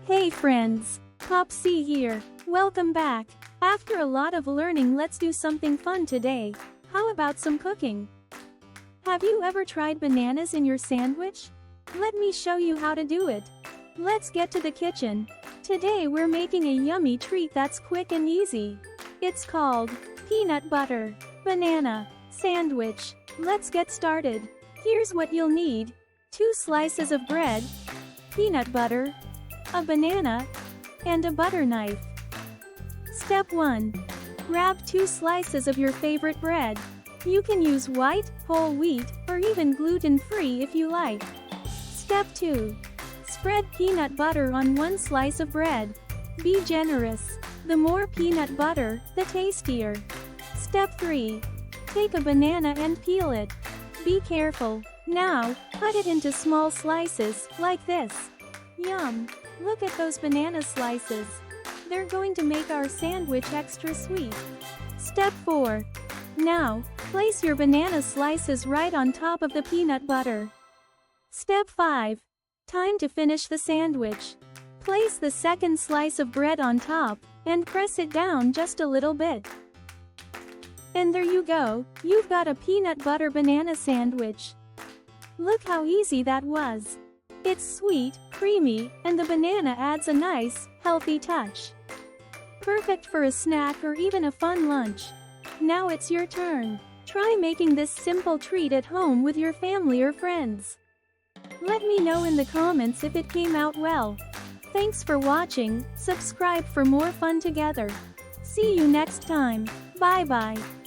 Hey friends, Popc here. Welcome back. After a lot of learning, let's do something fun today. How about some cooking? Have you ever tried bananas in your sandwich? Let me show you how to do it. Let's get to the kitchen. Today we're making a yummy treat that's quick and easy. It's called peanut butter banana sandwich. Let's get started. Here's what you'll need: 2 slices of bread, peanut butter, a banana, and a butter knife. Step 1. Grab 2 slices of your favorite bread. You can use white, whole wheat, or even gluten-free if you like. Step 2. Spread peanut butter on 1 slice of bread. Be generous. The more peanut butter, the tastier. Step 3. Take a banana and peel it. Be careful. Now, cut it into small slices, like this. Yum! Look at those banana slices. They're going to make our sandwich extra sweet. Step 4. Now, place your banana slices right on top of the peanut butter. Step 5. Time to finish the sandwich. Place the second slice of bread on top, and press it down just a little bit. And there you go, you've got a peanut butter banana sandwich. Look how easy that was. It's sweet, creamy, and the banana adds a nice, healthy touch. Perfect for a snack or even a fun lunch. Now it's your turn. Try making this simple treat at home with your family or friends. Let me know in the comments if it came out well. Thanks for watching. Subscribe for more fun together. See you next time. Bye bye.